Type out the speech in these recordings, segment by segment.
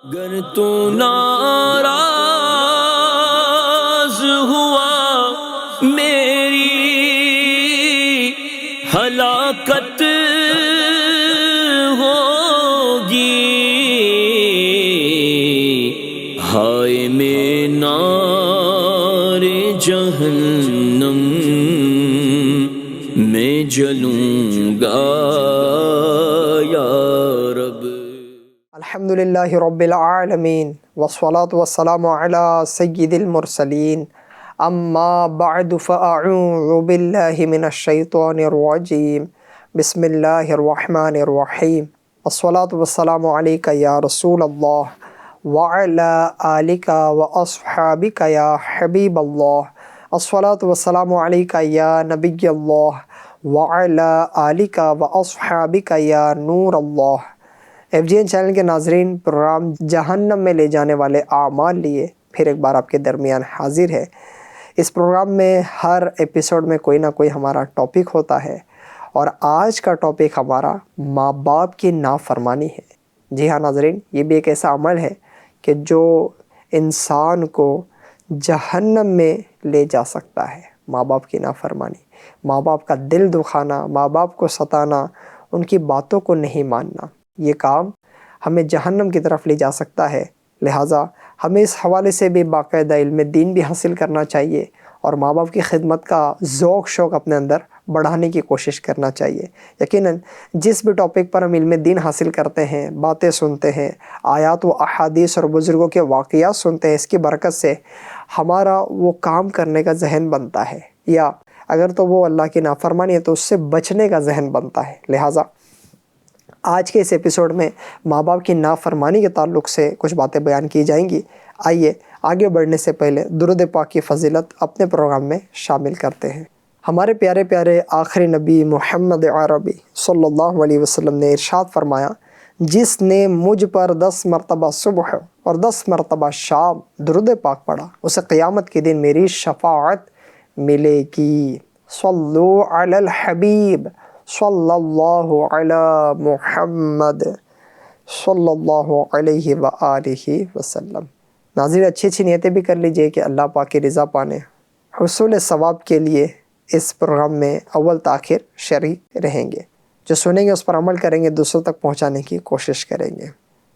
گر تو ناراض ہوا میری ہلاکت ہوگی، ہائے میں نار جہنم میں جلوں گا یا رب۔ الحمدللہ رب العالمین والصلاة والسلام علی سید المرسلین، اما بعد فاعوذ باللہ من الشیطان الرجیم، بسم اللہ الرحمن الرحیم۔ الصلاة والسلام علیک یا رسول اللہ وعلی آلک واصحابک یا حبیب اللہ، الصلاة والسلام علیک یا نبی اللہ وعلی آلک واصحابک یا نور اللہ۔ FGN چینل کے ناظرین، پروگرام جہنم میں لے جانے والے اعمال لیے پھر ایک بار آپ کے درمیان حاضر ہے۔ اس پروگرام میں ہر ایپیسوڈ میں کوئی نہ کوئی ہمارا ٹاپک ہوتا ہے، اور آج کا ٹاپک ہمارا ماں باپ کی نافرمانی ہے۔ جی ہاں ناظرین، یہ بھی ایک ایسا عمل ہے کہ جو انسان کو جہنم میں لے جا سکتا ہے۔ ماں باپ کی نافرمانی، ماں باپ کا دل دکھانا، ماں باپ کو ستانا، ان کی باتوں کو نہیں ماننا، یہ کام ہمیں جہنم کی طرف لے جا سکتا ہے۔ لہٰذا ہمیں اس حوالے سے بھی باقاعدہ علم دین بھی حاصل کرنا چاہیے، اور ماں باپ کی خدمت کا ذوق شوق اپنے اندر بڑھانے کی کوشش کرنا چاہیے۔ یقیناً جس بھی ٹاپک پر ہم علم دین حاصل کرتے ہیں، باتیں سنتے ہیں، آیات و احادیث اور بزرگوں کے واقعات سنتے ہیں، اس کی برکت سے ہمارا وہ کام کرنے کا ذہن بنتا ہے، یا اگر تو وہ اللہ کی نافرمانی ہے تو اس سے بچنے کا ذہن بنتا ہے۔ لہٰذا آج کے اس ایپیسوڈ میں ماں باپ کی نافرمانی کے تعلق سے کچھ باتیں بیان کی جائیں گی۔ آئیے آگے بڑھنے سے پہلے درود پاک کی فضیلت اپنے پروگرام میں شامل کرتے ہیں۔ ہمارے پیارے پیارے آخری نبی محمد عربی صلی اللہ علیہ وسلم نے ارشاد فرمایا، جس نے مجھ پر 10 مرتبہ صبح اور 10 مرتبہ شام درود پاک پڑھا، اسے قیامت کے دن میری شفاعت ملے گی۔ صلو علی الحبیب صلی اللہ علی محمد صلی اللہ علیہ وآلہ وسلم۔ ناظرین، اچھی اچھی نیتیں بھی کر لیجئے کہ اللہ پاک کی رضا پانے، حصول ثواب کے لیے اس پروگرام میں اول تاخیر شریک رہیں گے۔ جو سنیں گے اس پر عمل کریں گے، دوسروں تک پہنچانے کی کوشش کریں گے۔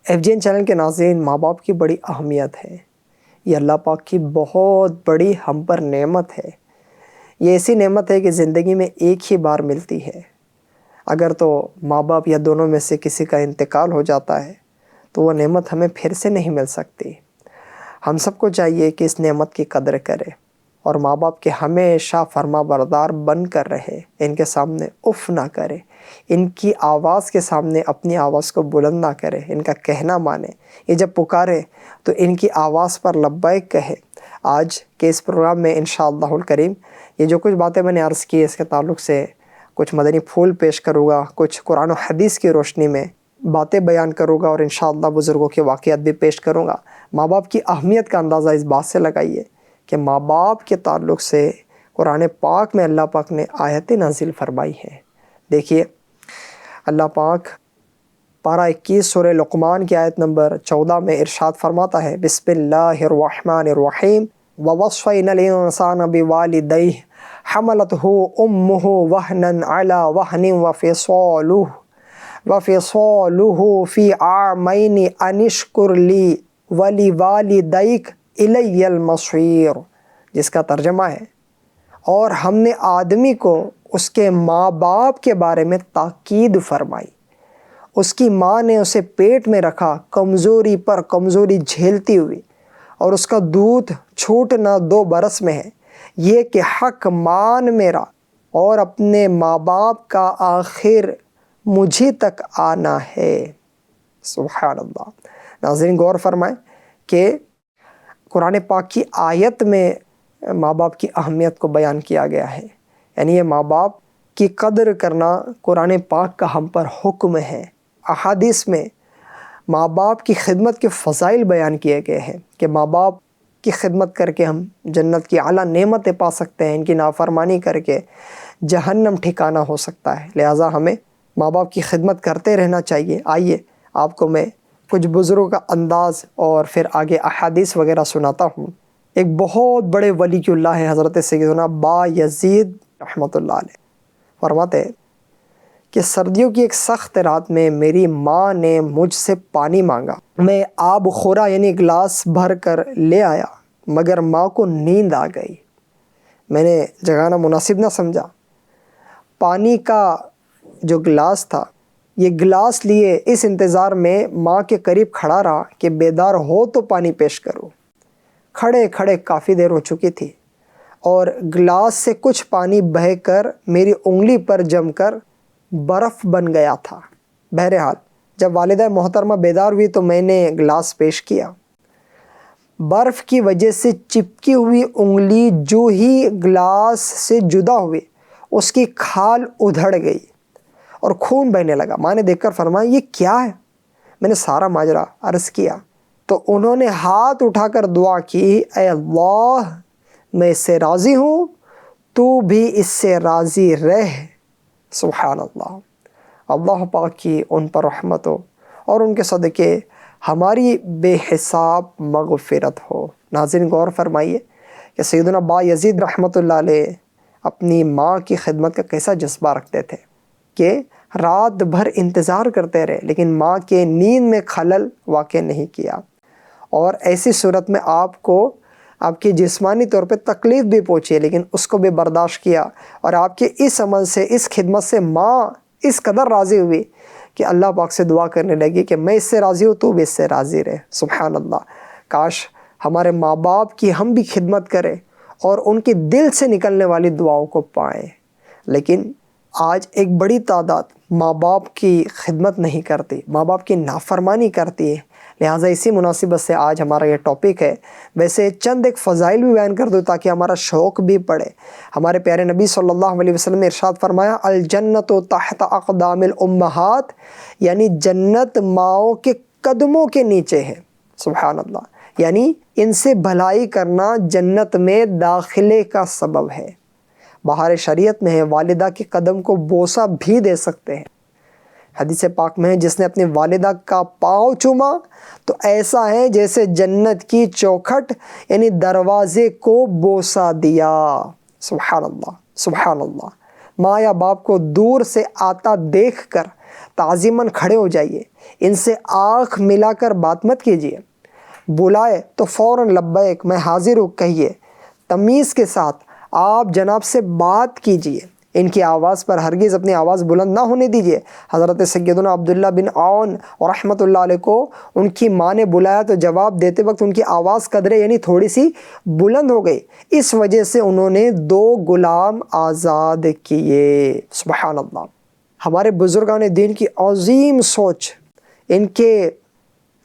FGN چینل کے ناظرین، ماں باپ کی بڑی اہمیت ہے۔ یہ اللہ پاک کی بہت بڑی ہم پر نعمت ہے۔ یہ ایسی نعمت ہے کہ زندگی میں ایک ہی بار ملتی ہے۔ اگر تو ماں باپ یا دونوں میں سے کسی کا انتقال ہو جاتا ہے تو وہ نعمت ہمیں پھر سے نہیں مل سکتی۔ ہم سب کو چاہیے کہ اس نعمت کی قدر کرے، اور ماں باپ کے ہمیشہ فرما بردار بن کر رہے، ان کے سامنے اف نہ کرے، ان کی آواز کے سامنے اپنی آواز کو بلند نہ کرے، ان کا کہنا مانے۔ یہ جب پکارے تو ان کی آواز پر لبیک کہے۔ آج کے اس پروگرام میں انشاءاللہ الکریم یہ جو کچھ باتیں میں نے عرض کی، اس کے تعلق سے کچھ مدنی پھول پیش کروں گا، کچھ قرآن و حدیث کی روشنی میں باتیں بیان کروں گا، اور انشاءاللہ بزرگوں کے واقعات بھی پیش کروں گا۔ ماں باپ کی اہمیت کا اندازہ اس بات سے لگائیے کہ ماں باپ کے تعلق سے قرآن پاک میں اللہ پاک نے آیتیں نازل فرمائی ہیں۔ دیکھیے، اللہ پاک پارہ 21 سورہ لقمان کی آیت نمبر 14 میں ارشاد فرماتا ہے، بسم اللہ الرحمن الرحیم، وَوَصَّيْنَا الْإِنسَانَ بِوَالِدَيْهِ حَمَلَتْهُ أُمُّهُ وَهْنًا عَلَى وَهْنٍ وَفِصَالُهُ فِي عَامَيْنِ أَنِ اشْكُرْ لِي وَلِوَالِدَيْكَ إِلَيَّ الْمَصِيرُ، جس کا ترجمہ ہے، اور ہم نے آدمی کو اس کے ماں باپ کے بارے میں تاکید فرمائی۔ اس کی ماں نے اسے پیٹ میں رکھا، کمزوری پر کمزوری جھیلتی ہوئی، اور اس کا دودھ چھوٹنا 2 برس میں ہے، یہ کہ حق مان میرا اور اپنے ماں باپ کا آخر مجھے تک آنا ہے۔ سبحان اللہ۔ ناظرین، غور فرمائیں کہ قرآن پاک کی آیت میں ماں باپ کی اہمیت کو بیان کیا گیا ہے، یعنی یہ ماں باپ کی قدر کرنا قرآن پاک کا ہم پر حکم ہے۔ احادیث میں ماں باپ کی خدمت کے فضائل بیان کیے گئے ہیں کہ ماں باپ کی خدمت کر کے ہم جنت کی اعلیٰ نعمتیں پا سکتے ہیں، ان کی نافرمانی کر کے جہنم ٹھکانہ ہو سکتا ہے۔ لہٰذا ہمیں ماں باپ کی خدمت کرتے رہنا چاہیے۔ آئیے آپ کو میں کچھ بزرگوں کا انداز اور پھر آگے احادیث وغیرہ سناتا ہوں۔ ایک بہت بڑے ولی اللہ ہے حضرت سیدنا بایزید رحمۃ اللہ علیہ، فرماتے ہیں کہ سردیوں کی ایک سخت رات میں میری ماں نے مجھ سے پانی مانگا، میں آب خورا یعنی گلاس بھر کر لے آیا، مگر ماں کو نیند آ گئی، میں نے جگانا مناسب نہ سمجھا، پانی کا جو گلاس تھا یہ گلاس لیے اس انتظار میں ماں کے قریب کھڑا رہا کہ بیدار ہو تو پانی پیش کرو۔ کھڑے کھڑے کافی دیر ہو چکی تھی اور گلاس سے کچھ پانی بہہ کر میری انگلی پر جم کر برف بن گیا تھا۔ بہرحال جب والدہ محترمہ بیدار ہوئی تو میں نے گلاس پیش کیا، برف کی وجہ سے چپکی ہوئی انگلی جو ہی گلاس سے جدا ہوئی اس کی کھال ادھڑ گئی اور خون بہنے لگا۔ ماں نے دیکھ کر فرمایا یہ کیا ہے؟ میں نے سارا ماجرا عرض کیا تو انہوں نے ہاتھ اٹھا کر دعا کی، اے اللہ میں اس سے راضی ہوں، تو بھی اس سے راضی رہ۔ سبحان اللہ، اللہ پاک کی ان پر رحمت ہو اور ان کے صدقے ہماری بے حساب مغفرت ہو۔ ناظرین غور فرمائیے کہ سیدنا بایزید رحمۃ اللہ علیہ اپنی ماں کی خدمت کا کیسا جذبہ رکھتے تھے کہ رات بھر انتظار کرتے رہے لیکن ماں کے نیند میں خلل واقع نہیں کیا، اور ایسی صورت میں آپ کو آپ کی جسمانی طور پہ تکلیف بھی پہنچی لیکن اس کو بھی برداشت کیا، اور آپ کے اس عمل سے اس خدمت سے ماں اس قدر راضی ہوئی کہ اللہ پاک سے دعا کرنے لگی کہ میں اس سے راضی ہوں تو بھی اس سے راضی رہے۔ سبحان اللہ، کاش ہمارے ماں باپ کی ہم بھی خدمت کریں اور ان کی دل سے نکلنے والی دعاؤں کو پائیں، لیکن آج ایک بڑی تعداد ماں باپ کی خدمت نہیں کرتی، ماں باپ کی نافرمانی کرتی ہے۔ لہٰذا اسی مناسبت سے آج ہمارا یہ ٹاپک ہے۔ ویسے چند ایک فضائل بھی بیان کر دوں تاکہ ہمارا شوق بھی پڑے۔ ہمارے پیارے نبی صلی اللہ علیہ وسلم نے ارشاد فرمایا، الجنت تحت اقدام الامہات، یعنی جنت ماؤں کے قدموں کے نیچے ہے۔ سبحان اللہ، یعنی ان سے بھلائی کرنا جنت میں داخلے کا سبب ہے۔ بہار شریعت میں ہے والدہ کے قدم کو بوسہ بھی دے سکتے ہیں۔ حدیث پاک میں ہے جس نے اپنی والدہ کا پاؤں چوما تو ایسا ہے جیسے جنت کی چوکھٹ یعنی دروازے کو بوسہ دیا۔ سبحان اللہ، سبحان اللہ۔ ماں یا باپ کو دور سے آتا دیکھ کر تعظیماً کھڑے ہو جائیے، ان سے آنکھ ملا کر بات مت کیجیے، بلائے تو فوراً لبیک میں حاضر ہوں کہیے، تمیز کے ساتھ آپ جناب سے بات کیجیے، ان کی آواز پر ہرگز اپنی آواز بلند نہ ہونے دیجیے۔ حضرت سیدنا عبداللہ بن عون رحمۃ اللہ علیہ کو ان کی ماں نے بلایا تو جواب دیتے وقت ان کی آواز قدرے یعنی تھوڑی سی بلند ہو گئی، اس وجہ سے انہوں نے 2 غلام آزاد کیے۔ سبحان اللہ، ہمارے بزرگان دین کی عظیم سوچ، ان کے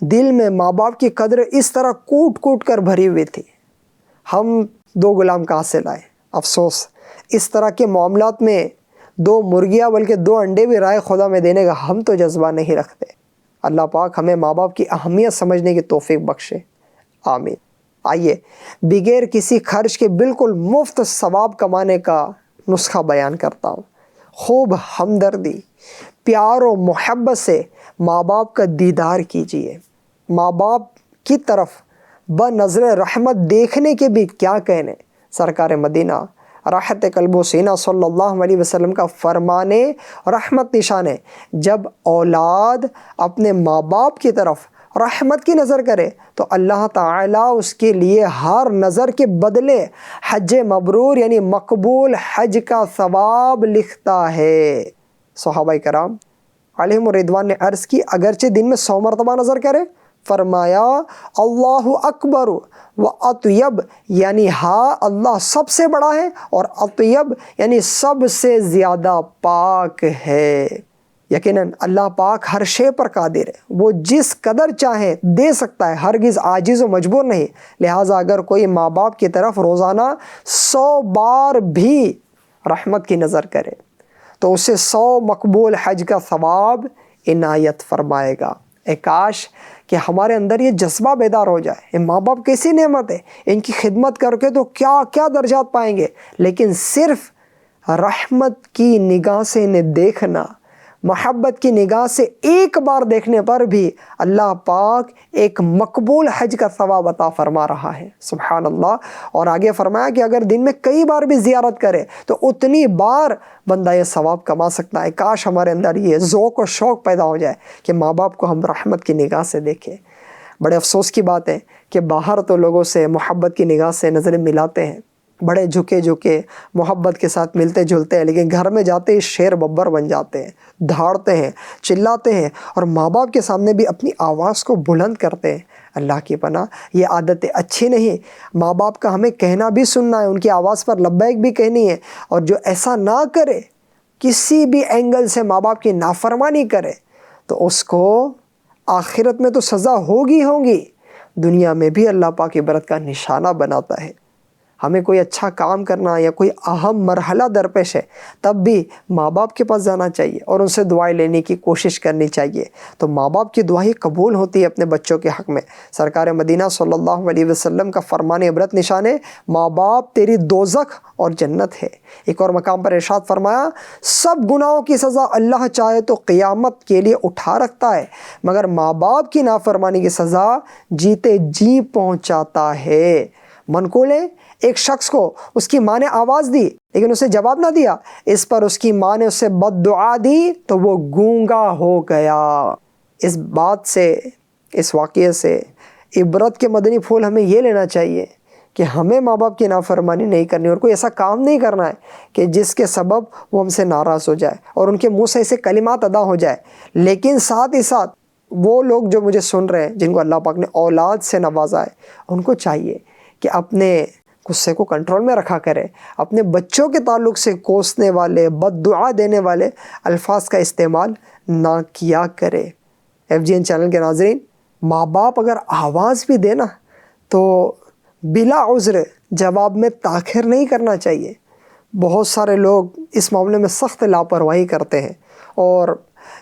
دل میں ماں باپ کی قدر اس طرح کوٹ کوٹ کر بھری ہوئی تھی۔ ہم 2 غلام کہاں سے لائے؟ افسوس اس طرح کے معاملات میں 2 مرغیاں بلکہ 2 انڈے بھی رائے خدا میں دینے کا ہم تو جذبہ نہیں رکھتے۔ اللہ پاک ہمیں ماں باپ کی اہمیت سمجھنے کی توفیق بخشے، آمین۔ آئیے بغیر کسی خرچ کے بالکل مفت ثواب کمانے کا نسخہ بیان کرتا ہوں۔ خوب ہمدردی، پیار و محبت سے ماں باپ کا دیدار کیجیے۔ ماں باپ کی طرف بنظر رحمت دیکھنے کے بھی کیا کہنے، سرکار مدینہ راحت قلب و سینہ صلی اللہ علیہ وسلم کا فرمانے رحمت نشان ہے، جب اولاد اپنے ماں باپ کی طرف رحمت کی نظر کرے تو اللہ تعالیٰ اس کے لیے ہر نظر کے بدلے حج مبرور یعنی مقبول حج کا ثواب لکھتا ہے۔ صحابہ کرام علیہم الرضوان نے عرض کی، اگرچہ دن میں 100 مرتبہ نظر کرے، فرمایا اللہ اکبر و اطیب، یعنی ہاں اللہ سب سے بڑا ہے اور اطیب یعنی سب سے زیادہ پاک ہے۔ یقیناً اللہ پاک ہر شے پر قادر ہے، وہ جس قدر چاہے دے سکتا ہے، ہرگز عاجز و مجبور نہیں۔ لہٰذا اگر کوئی ماں باپ کی طرف روزانہ 100 بار بھی رحمت کی نظر کرے تو اسے 100 مقبول حج کا ثواب عنایت فرمائے گا۔ اے کاش کہ ہمارے اندر یہ جذبہ بیدار ہو جائے، یہ ماں باپ کیسی نعمت ہے، ان کی خدمت کر کے تو کیا کیا درجات پائیں گے، لیکن صرف رحمت کی نگاہ سے انہیں دیکھنا، محبت کی نگاہ سے ایک بار دیکھنے پر بھی اللہ پاک ایک مقبول حج کا ثواب عطا فرما رہا ہے، سبحان اللہ۔ اور آگے فرمایا کہ اگر دن میں کئی بار بھی زیارت کرے تو اتنی بار بندہ یہ ثواب کما سکتا ہے۔ کاش ہمارے اندر یہ ذوق و شوق پیدا ہو جائے کہ ماں باپ کو ہم رحمت کی نگاہ سے دیکھیں۔ بڑے افسوس کی بات ہے کہ باہر تو لوگوں سے محبت کی نگاہ سے نظریں ملاتے ہیں، بڑے جھکے جھکے محبت کے ساتھ ملتے جلتے ہیں، لیکن گھر میں جاتے ہی شیر ببر بن جاتے ہیں، دھاڑتے ہیں، چلاتے ہیں، اور ماں باپ کے سامنے بھی اپنی آواز کو بلند کرتے ہیں۔ اللہ کی پناہ، یہ عادتیں اچھی نہیں۔ ماں باپ کا ہمیں کہنا بھی سننا ہے، ان کی آواز پر لبیک بھی کہنی ہے، اور جو ایسا نہ کرے، کسی بھی اینگل سے ماں باپ کی نافرمانی کرے، تو اس کو آخرت میں تو سزا ہوگی، دنیا میں بھی اللہ پاک عبرت کا نشانہ بناتا ہے۔ ہمیں کوئی اچھا کام کرنا یا کوئی اہم مرحلہ درپیش ہے، تب بھی ماں باپ کے پاس جانا چاہیے اور ان سے دعائیں لینے کی کوشش کرنی چاہیے، تو ماں باپ کی دعائیں قبول ہوتی ہے اپنے بچوں کے حق میں۔ سرکار مدینہ صلی اللہ علیہ وسلم کا فرمان عبرت نشان ہے، ماں باپ تیری دوزخ اور جنت ہے۔ ایک اور مقام پر ارشاد فرمایا، سب گناہوں کی سزا اللہ چاہے تو قیامت کے لیے اٹھا رکھتا ہے، مگر ماں باپ کی نافرمانی کی سزا جیتے جی پہنچاتا ہے۔ منقول ہے، ایک شخص کو اس کی ماں نے آواز دی لیکن اسے جواب نہ دیا، اس پر اس کی ماں نے اسے بد دعا دی تو وہ گونگا ہو گیا۔ اس بات سے، اس واقعے سے عبرت کے مدنی پھول ہمیں یہ لینا چاہیے کہ ہمیں ماں باپ کی نافرمانی نہیں کرنی، اور کوئی ایسا کام نہیں کرنا ہے کہ جس کے سبب وہ ہم سے ناراض ہو جائے اور ان کے منہ سے ایسے کلمات ادا ہو جائے۔ لیکن ساتھ ہی ساتھ وہ لوگ جو مجھے سن رہے ہیں، جن کو اللہ پاک نے اولاد سے نوازا ہے، ان کو چاہیے کہ اپنے غصے کو کنٹرول میں رکھا کرے، اپنے بچوں کے تعلق سے کوسنے والے، بد دعا دینے والے الفاظ کا استعمال نہ کیا کرے۔ FGN چینل کے ناظرین، ماں باپ اگر آواز بھی دینا تو بلا عذر جواب میں تاخیر نہیں کرنا چاہیے۔ بہت سارے لوگ اس معاملے میں سخت لاپرواہی کرتے ہیں اور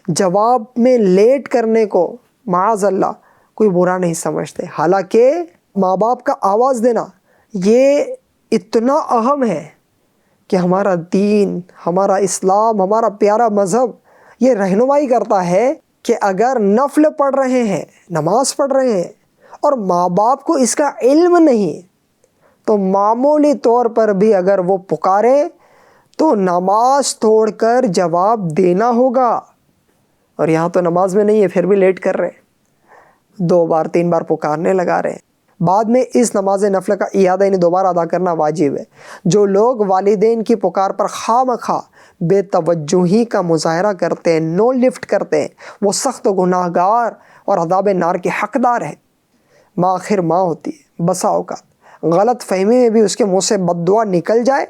جواب میں لیٹ کرنے کو معاذ اللہ کوئی برا نہیں سمجھتے، حالانکہ ماں باپ کا آواز دینا یہ اتنا اہم ہے کہ ہمارا دین، ہمارا اسلام، ہمارا پیارا مذہب یہ رہنمائی کرتا ہے کہ اگر نفل پڑھ رہے ہیں، نماز پڑھ رہے ہیں، اور ماں باپ کو اس کا علم نہیں، تو معمولی طور پر بھی اگر وہ پکارے تو نماز توڑ کر جواب دینا ہوگا۔ اور یہاں تو نماز میں نہیں ہے، پھر بھی لیٹ کر رہے ہیں، 2 بار 3 بار پکارنے لگا رہے ہیں۔ بعد میں اس نماز نفل کا اعادہ یعنی دوبارہ ادا کرنا واجب ہے۔ جو لوگ والدین کی پکار پر خواہ مخواہ بے توجہی کا مظاہرہ کرتے ہیں، نو لفٹ کرتے ہیں، وہ سخت گناہ گار اور عذاب نار کے حقدار ہیں۔ ماں آخر ماں ہوتی ہے، بسا اوقات غلط فہمی میں بھی اس کے منہ سے بد دعا نکل جائے،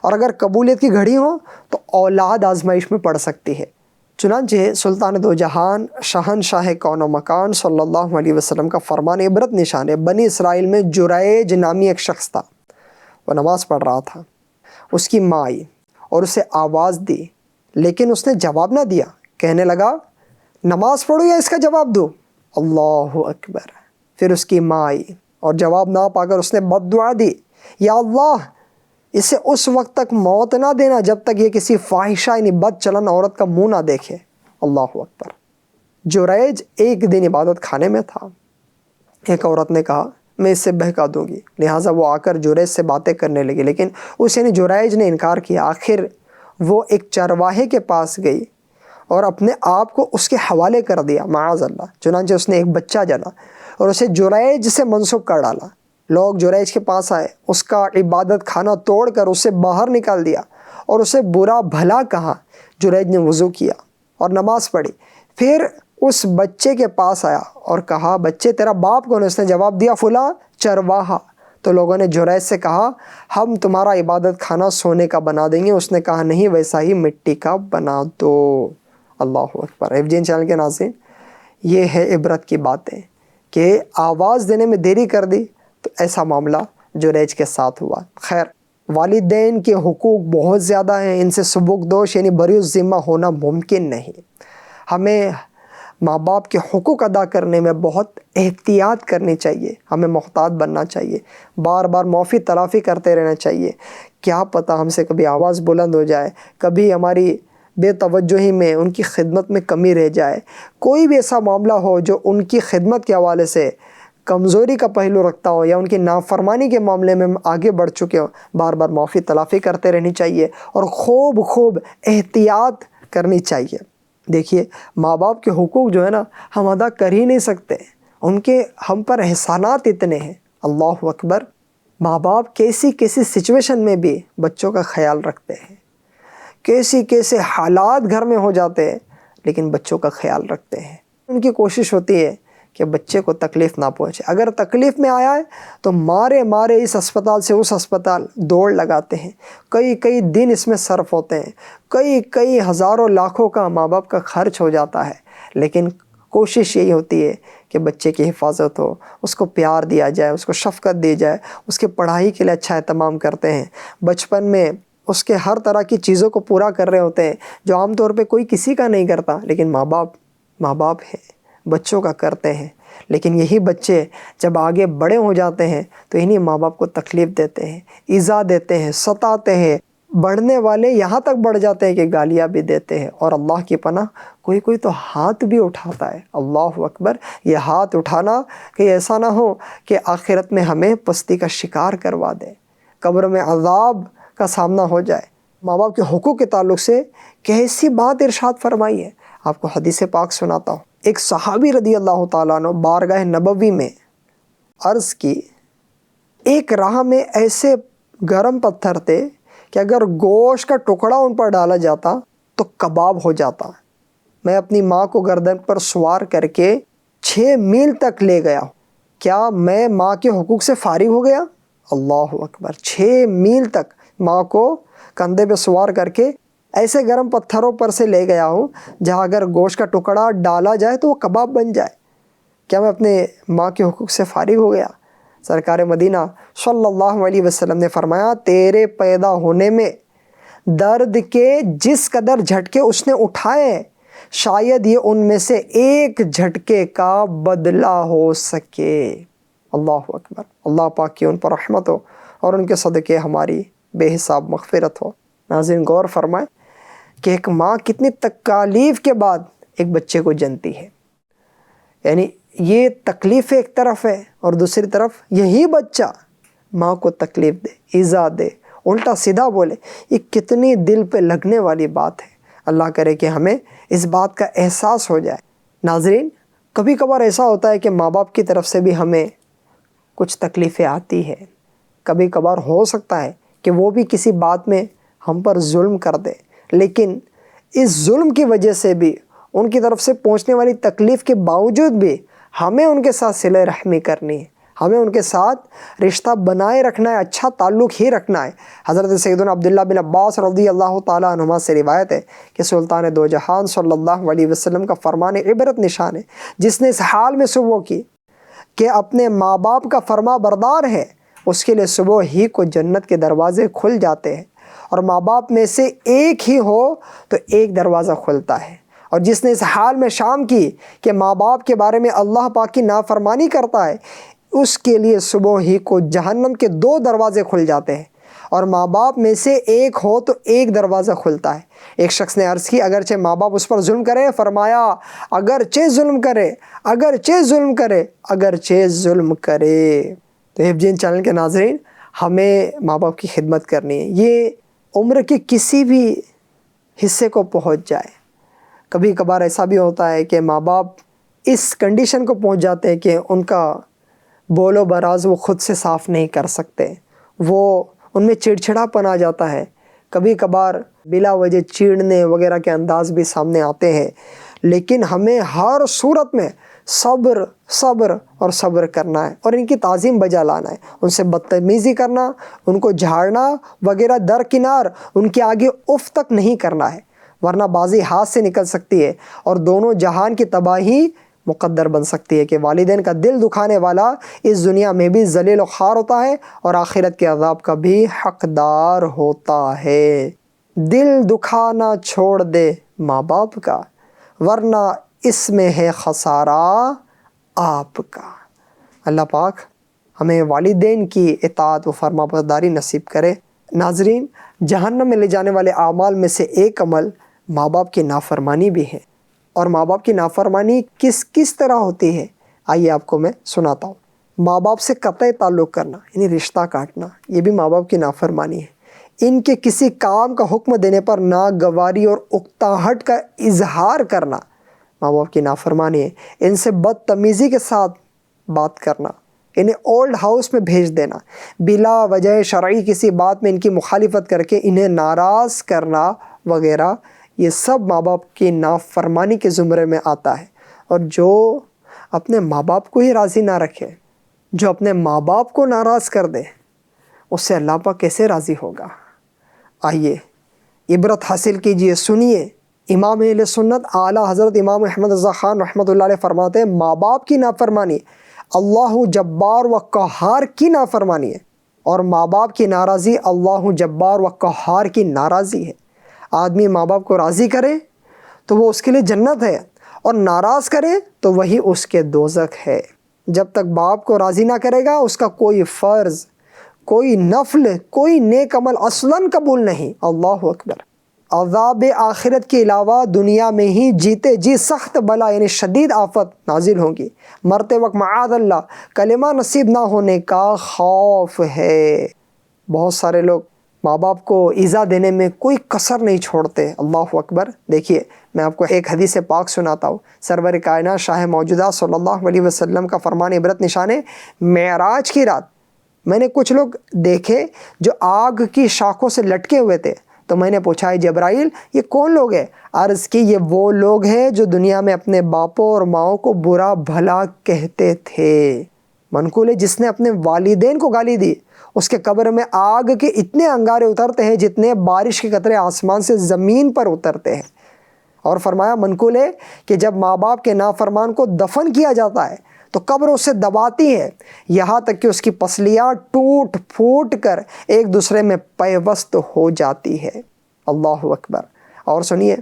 اور اگر قبولیت کی گھڑی ہو تو اولاد آزمائش میں پڑ سکتی ہے۔ چنانچہ سلطان دو جہان شہنشاہ کون و مکان صلی اللہ علیہ وسلم کا فرمان عبرت نشان ہے۔ بنی اسرائیل میں جریج نامی ایک شخص تھا، وہ نماز پڑھ رہا تھا، اس کی ماں آئی اور اسے آواز دی، لیکن اس نے جواب نہ دیا، کہنے لگا نماز پڑھو یا اس کا جواب دو؟ اللہ اکبر۔ پھر اس کی ماں آئی اور جواب نہ پا کر اس نے بد دعا دی، یا اللہ اسے اس وقت تک موت نہ دینا جب تک یہ کسی فاحشہ یعنی بد چلن عورت کا منہ نہ دیکھے۔ اللہ اکبر۔ جریج ایک دن عبادت خانے میں تھا، ایک عورت نے کہا میں اس سے بہکا دوں گی، لہٰذا وہ آ کر جریج سے باتیں کرنے لگی، لیکن اس یعنی جریج نے انکار کیا۔ آخر وہ ایک چرواہے کے پاس گئی اور اپنے آپ کو اس کے حوالے کر دیا، معاذ اللہ۔ چنانچہ اس نے ایک بچہ جنا اور اسے جریج سے منسوب کر ڈالا۔ لوگ جریج کے پاس آئے، اس کا عبادت خانہ توڑ کر اسے باہر نکال دیا اور اسے برا بھلا کہا۔ جریج نے وضو کیا اور نماز پڑھی، پھر اس بچے کے پاس آیا اور کہا بچے تیرا باپ کون ہے؟ اس نے جواب دیا فلاں چرواہا۔ تو لوگوں نے جریج سے کہا ہم تمہارا عبادت خانہ سونے کا بنا دیں گے۔ اس نے کہا نہیں، ویسا ہی مٹی کا بنا دو۔ اللہ اکبر۔ FGN چینل کے ناظرین، یہ ہے عبرت کی باتیں کہ آواز دینے میں دیری کر دی تو ایسا معاملہ جریج کے ساتھ ہوا۔ خیر، والدین کے حقوق بہت زیادہ ہیں، ان سے سبکدوش یعنی بری الذمہ ہونا ممکن نہیں۔ ہمیں ماں باپ کے حقوق ادا کرنے میں بہت احتیاط کرنی چاہیے، ہمیں محتاط بننا چاہیے، بار بار معافی تلافی کرتے رہنا چاہیے۔ کیا پتہ ہم سے کبھی آواز بلند ہو جائے، کبھی ہماری بے توجہی میں ان کی خدمت میں کمی رہ جائے، کوئی بھی ایسا معاملہ ہو جو ان کی خدمت کے حوالے سے کمزوری کا پہلو رکھتا ہو یا ان کی نافرمانی کے معاملے میں آگے بڑھ چکے ہوں، بار بار معافی تلافی کرتے رہنی چاہیے اور خوب احتیاط کرنی چاہیے۔ دیکھیے ماں باپ کے حقوق جو ہے نا ہم ادا کر ہی نہیں سکتے، ان کے ہم پر احسانات اتنے ہیں، اللہ اکبر۔ ماں باپ کیسی سچویشن میں بھی بچوں کا خیال رکھتے ہیں، کیسے حالات گھر میں ہو جاتے ہیں لیکن بچوں کا خیال رکھتے ہیں۔ ان کی کوشش ہوتی ہے کہ بچے کو تکلیف نہ پہنچے، اگر تکلیف میں آیا ہے تو مارے اس اسپتال سے اس اسپتال دوڑ لگاتے ہیں، کئی دن اس میں صرف ہوتے ہیں، کئی ہزاروں لاکھوں کا ماں باپ کا خرچ ہو جاتا ہے، لیکن کوشش یہی ہوتی ہے کہ بچے کی حفاظت ہو، اس کو پیار دیا جائے، اس کو شفقت دی جائے، اس کی پڑھائی کے لیے اچھا اہتمام کرتے ہیں، بچپن میں اس کے ہر طرح کی چیزوں کو پورا کر رہے ہوتے ہیں جو عام طور پہ کوئی کسی کا نہیں کرتا، لیکن ماں باپ ہیں بچوں کا کرتے ہیں۔ لیکن یہی بچے جب آگے بڑے ہو جاتے ہیں تو انہی ماں باپ کو تکلیف دیتے ہیں، ایذا دیتے ہیں، ستاتے ہیں، بڑھنے والے یہاں تک بڑھ جاتے ہیں کہ گالیاں بھی دیتے ہیں، اور اللہ کی پناہ کوئی تو ہاتھ بھی اٹھاتا ہے، اللہ اکبر۔ یہ ہاتھ اٹھانا کہ ایسا نہ ہو کہ آخرت میں ہمیں پستی کا شکار کروا دے، قبر میں عذاب کا سامنا ہو جائے۔ ماں باپ کے حقوق کے تعلق سے کیسی بات ارشاد فرمائی ہے، آپ کو حدیث پاک سناتا ہوں۔ ایک صحابی رضی اللہ تعالیٰ عنہ بارگاہ نبوی میں عرض کی، ایک راہ میں ایسے گرم پتھر تھے کہ اگر گوشت کا ٹکڑا ان پر ڈالا جاتا تو کباب ہو جاتا۔ میں اپنی ماں کو گردن پر سوار کر کے 6 میل تک لے گیا، کیا میں ماں کے حقوق سے فارغ ہو گیا؟ اللہ اکبر، 6 میل تک ماں کو کندھے پہ سوار کر کے ایسے گرم پتھروں پر سے لے گیا ہوں جہاں اگر گوشت کا ٹکڑا ڈالا جائے تو وہ کباب بن جائے، کیا میں اپنے ماں کے حقوق سے فارغ ہو گیا؟ سرکار مدینہ صلی اللہ علیہ وسلم نے فرمایا، تیرے پیدا ہونے میں درد کے جس قدر جھٹکے اس نے اٹھائے شاید یہ ان میں سے ایک جھٹکے کا بدلہ ہو سکے۔ اللہ اکبر، اللہ پاک کی ان پر رحمت ہو اور ان کے صدقے ہماری بے حساب مغفرت ہو۔ ناظرین غور فرمائیں کہ ایک ماں کتنی تکالیف کے بعد ایک بچے کو جنتی ہے، یعنی یہ تکلیف ایک طرف ہے اور دوسری طرف یہی بچہ ماں کو تکلیف دے، ایذا دے، الٹا سیدھا بولے، یہ کتنی دل پہ لگنے والی بات ہے۔ اللہ کرے کہ ہمیں اس بات کا احساس ہو جائے۔ ناظرین کبھی کبھار ایسا ہوتا ہے کہ ماں باپ کی طرف سے بھی ہمیں کچھ تکلیفیں آتی ہیں، کبھی کبھار ہو سکتا ہے کہ وہ بھی کسی بات میں ہم پر ظلم کر دے، لیکن اس ظلم کی وجہ سے بھی ان کی طرف سے پہنچنے والی تکلیف کے باوجود بھی ہمیں ان کے ساتھ صلہ رحمی کرنی ہے، ہمیں ان کے ساتھ رشتہ بنائے رکھنا ہے، اچھا تعلق ہی رکھنا ہے۔ حضرت سیدنا عبداللہ بن عباس رضی اللہ تعالیٰ عنہما سے روایت ہے کہ سلطان دو جہان صلی اللہ علیہ وسلم کا فرمان عبرت نشان ہے، جس نے اس حال میں صبح کی کہ اپنے ماں باپ کا فرما بردار ہے، اس کے لیے صبح ہی کو جنت کے دروازے کھل جاتے ہیں، اور ماں باپ میں سے ایک ہی ہو تو ایک دروازہ کھلتا ہے، اور جس نے اس حال میں شام کی کہ ماں باپ کے بارے میں اللہ پاک کی نافرمانی کرتا ہے، اس کے لیے صبح ہی کو جہنم کے 2 دروازے کھل جاتے ہیں، اور ماں باپ میں سے ایک ہو تو ایک دروازہ کھلتا ہے۔ ایک شخص نے عرض کی، اگرچہ ماں باپ اس پر ظلم کرے، فرمایا اگرچہ ظلم کرے، اگرچہ ظلم کرے، اگرچہ ظلم کرے۔ تو حفظین چینل کے ناظرین، ہمیں ماں باپ کی خدمت کرنی ہے، یہ عمر کے کسی بھی حصے کو پہنچ جائے۔ کبھی کبھار ایسا بھی ہوتا ہے کہ ماں باپ اس کنڈیشن کو پہنچ جاتے ہیں کہ ان کا بول و براز وہ خود سے صاف نہیں کر سکتے، وہ ان میں چڑچڑا پن آ جاتا ہے، کبھی کبھار بلا وجہ چیڑنے وغیرہ کے انداز بھی سامنے آتے ہیں، لیکن ہمیں ہر صورت میں صبر کرنا ہے اور ان کی تعظیم بجا لانا ہے۔ ان سے بدتمیزی کرنا، ان کو جھاڑنا وغیرہ درکنار، ان کے آگے اف تک نہیں کرنا ہے، ورنہ بازی ہاتھ سے نکل سکتی ہے اور دونوں جہان کی تباہی مقدر بن سکتی ہے کہ والدین کا دل دکھانے والا اس دنیا میں بھی ذلیل و خوار ہوتا ہے اور آخرت کے عذاب کا بھی حقدار ہوتا ہے۔ دل دکھانا چھوڑ دے ماں باپ کا، ورنہ اس میں ہے خسارہ آپ کا۔ اللہ پاک ہمیں والدین کی اطاعت و فرما برداری نصیب کرے۔ ناظرین، جہنم میں لے جانے والے اعمال میں سے ایک عمل ماں باپ کی نافرمانی بھی ہے۔ اور ماں باپ کی نافرمانی کس طرح ہوتی ہے، آئیے آپ کو میں سناتا ہوں۔ ماں باپ سے قطع تعلق کرنا یعنی رشتہ کاٹنا، یہ بھی ماں باپ کی نافرمانی ہے۔ ان کے کسی کام کا حکم دینے پر ناگواری اور اکتاہٹ کا اظہار کرنا ماں باپ کی نافرمانی ہے۔ ان سے بدتمیزی کے ساتھ بات کرنا، انہیں اولڈ ہاؤس میں بھیج دینا، بلا وجہ شرعی کسی بات میں ان کی مخالفت کر کے انہیں ناراض کرنا وغیرہ، یہ سب ماں باپ کی نافرمانی کے زمرے میں آتا ہے۔ اور جو اپنے ماں باپ کو ہی راضی نہ رکھے، جو اپنے ماں باپ کو ناراض کر دے، اس سے اللہ پاک کیسے راضی ہوگا؟ آئیے عبرت حاصل کیجئے، سنیے۔ امام اہل سنت اعلیٰ حضرت امام احمد رضا خان رحمۃ اللہ علیہ فرماتے ہیں، ماں باپ کی نافرمانی اللہ جبار و قہار کی نافرمانی ہے، اور ماں باپ کی ناراضی اللہ جبار و قہار کی ناراضی ہے۔ آدمی ماں باپ کو راضی کرے تو وہ اس کے لیے جنت ہے، اور ناراض کرے تو وہی اس کے دوزخ ہے۔ جب تک باپ کو راضی نہ کرے گا، اس کا کوئی فرض، کوئی نفل، کوئی نیک عمل اصلاً قبول نہیں۔ اللہ اکبر۔ عذاب آخرت کے علاوہ دنیا میں ہی جیتے جی سخت بلا یعنی شدید آفت نازل ہوگی۔ مرتے وقت معاذ اللہ کلمہ نصیب نہ ہونے کا خوف ہے۔ بہت سارے لوگ ماں باپ کو ایذا دینے میں کوئی کسر نہیں چھوڑتے۔ اللہ اکبر۔ دیکھیے میں آپ کو ایک حدیث پاک سناتا ہوں۔ سرور کائنات شاہ موجودہ صلی اللہ علیہ وسلم کا فرمان عبرت نشان ہے، معراج کی رات میں نے کچھ لوگ دیکھے جو آگ کی شاخوں سے لٹکے ہوئے تھے، تو میں نے پوچھا، جبرائیل یہ کون لوگ ہیں؟ عرض کی یہ وہ لوگ ہیں جو دنیا میں اپنے باپوں اور ماؤں کو برا بھلا کہتے تھے۔ منقول ہے جس نے اپنے والدین کو گالی دی، اس کے قبر میں آگ کے اتنے انگارے اترتے ہیں جتنے بارش کے قطرے آسمان سے زمین پر اترتے ہیں۔ اور فرمایا منقول ہے کہ جب ماں باپ کے نافرمان کو دفن کیا جاتا ہے تو قبر اسے دباتی ہے، یہاں تک کہ اس کی پسلیاں ٹوٹ پھوٹ کر ایک دوسرے میں پیوست ہو جاتی ہے۔ اللہ اکبر۔ اور سنیے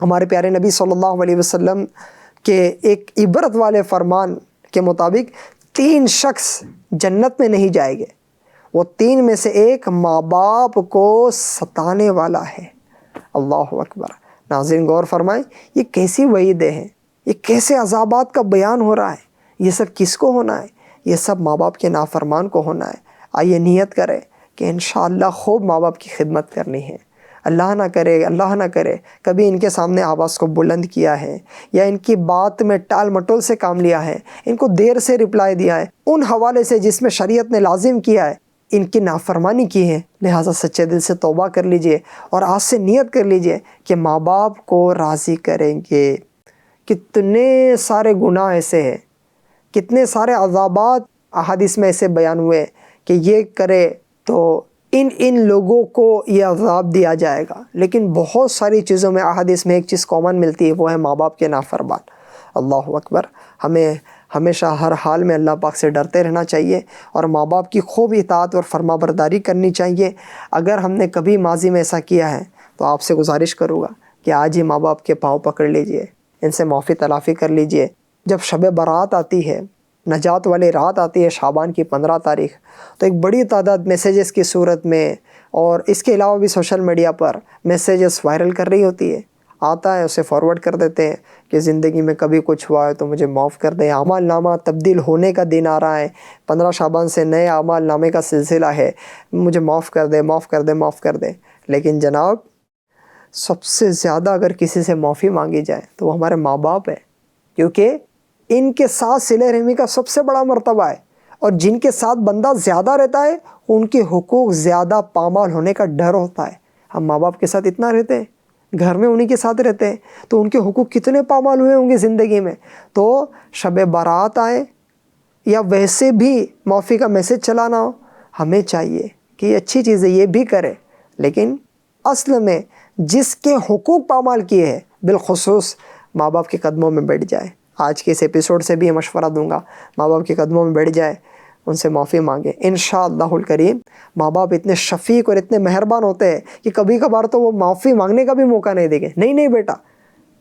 ہمارے پیارے نبی صلی اللہ علیہ وسلم کے ایک عبرت والے فرمان کے مطابق 3 شخص جنت میں نہیں جائیں گے، وہ 3 میں سے ایک ماں باپ کو ستانے والا ہے۔ اللہ اکبر۔ ناظرین غور فرمائیں، یہ کیسی وعیدیں ہیں، یہ کیسے عذابات کا بیان ہو رہا ہے؟ یہ سب کس کو ہونا ہے؟ یہ سب ماں باپ کے نافرمان کو ہونا ہے۔ آئیے نیت کریں کہ انشاءاللہ خوب ماں باپ کی خدمت کرنی ہے۔ اللہ نہ کرے کبھی ان کے سامنے آواز کو بلند کیا ہے، یا ان کی بات میں ٹال مٹول سے کام لیا ہے، ان کو دیر سے رپلائی دیا ہے ان حوالے سے جس میں شریعت نے لازم کیا ہے، ان کی نافرمانی کی ہے۔ لہٰذا سچے دل سے توبہ کر لیجئے اور آج سے نیت کر لیجئے کہ ماں باپ کو راضی کریں گے۔ کتنے سارے گناہ ایسے ہیں، کتنے سارے عذابات احادیث میں ایسے بیان ہوئے کہ یہ کرے تو ان لوگوں کو یہ عذاب دیا جائے گا، لیکن بہت ساری چیزوں میں احادیث میں ایک چیز کامن ملتی ہے، وہ ہے ماں باپ کے نافرمان۔ اللہ اکبر۔ ہمیں ہمیشہ ہر حال میں اللہ پاک سے ڈرتے رہنا چاہیے اور ماں باپ کی خوب اطاعت اور فرما برداری کرنی چاہیے۔ اگر ہم نے کبھی ماضی میں ایسا کیا ہے تو آپ سے گزارش کروں گا کہ آج ہی ماں باپ کے پاؤں پکڑ لیجئے، ان سے معافی تلافی کر لیجئے۔ جب شب برات آتی ہے، نجات والی رات آتی ہے شعبان کی 15 تاریخ، تو ایک بڑی تعداد میسیجز کی صورت میں اور اس کے علاوہ بھی سوشل میڈیا پر میسیجز وائرل کر رہی ہوتی ہے، آتا ہے اسے فارورڈ کر دیتے ہیں کہ زندگی میں کبھی کچھ ہوا ہے تو مجھے معاف کر دیں، اعمال نامہ تبدیل ہونے کا دن آ رہا ہے، 15 شعبان سے نئے اعمال نامے کا سلسلہ ہے، مجھے معاف کر دیں، معاف کر دیں، معاف کر دیں۔ لیکن جناب سب سے زیادہ اگر کسی سے معافی مانگی جائے تو وہ ہمارے ماں باپ ہیں، کیونکہ ان کے ساتھ صلہ رحمی کا سب سے بڑا مرتبہ ہے، اور جن کے ساتھ بندہ زیادہ رہتا ہے ان کے حقوق زیادہ پامال ہونے کا ڈر ہوتا ہے۔ ہم ماں باپ کے ساتھ اتنا رہتے ہیں، گھر میں انہی کے ساتھ رہتے ہیں، تو ان کے حقوق کتنے پامال ہوئے ہوں گے زندگی میں۔ تو شب برات آئے یا ویسے بھی معافی کا میسج چلانا ہو، ہمیں چاہیے کہ یہ اچھی چیز ہے، یہ بھی کرے، لیکن اصل میں جس کے حقوق پامال کیے ہیں بالخصوص ماں باپ کے قدموں میں بیٹھ جائے۔ آج کے اس ایپیسوڈ سے بھی یہ مشورہ دوں گا، ماں باپ کے قدموں میں بیٹھ جائے، ان سے معافی مانگے۔ انشاءاللہ الکریم ماں باپ اتنے شفیق اور اتنے مہربان ہوتے ہیں کہ کبھی کبھار تو وہ معافی مانگنے کا بھی موقع نہیں دیں گے، نہیں بیٹا،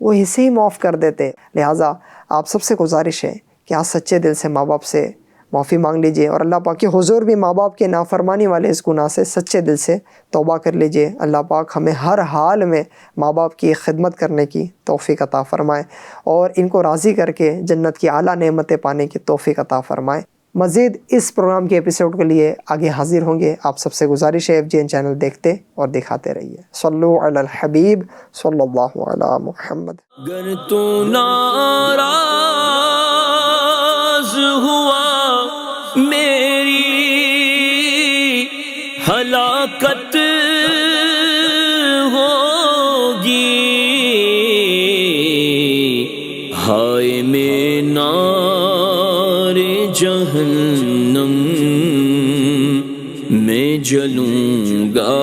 وہ اسے ہی معاف کر دیتے۔ لہٰذا آپ سب سے گزارش ہے کہ آپ سچے دل سے ماں باپ سے معافی مانگ لیجئے، اور اللہ پاک کے حضور بھی ماں باپ کے نافرمانی والے اس گناہ سے سچے دل سے توبہ کر لیجئے۔ اللہ پاک ہمیں ہر حال میں ماں باپ کی خدمت کرنے کی توفیق عطا فرمائے اور ان کو راضی کر کے جنت کی اعلیٰ نعمتیں پانے کی توفیق عطا فرمائے۔ مزید اس پروگرام کے ایپیسوڈ کے لیے آگے حاضر ہوں گے۔ آپ سب سے گزارش ہے FGN چینل دیکھتے اور دکھاتے رہیے۔ صلو علی الحبیب صلی اللہ علی محمد۔ گر تو ناراض ہوا میری ہلاکت ہوگی، ہائے میں نار جہنم میں جلوں گا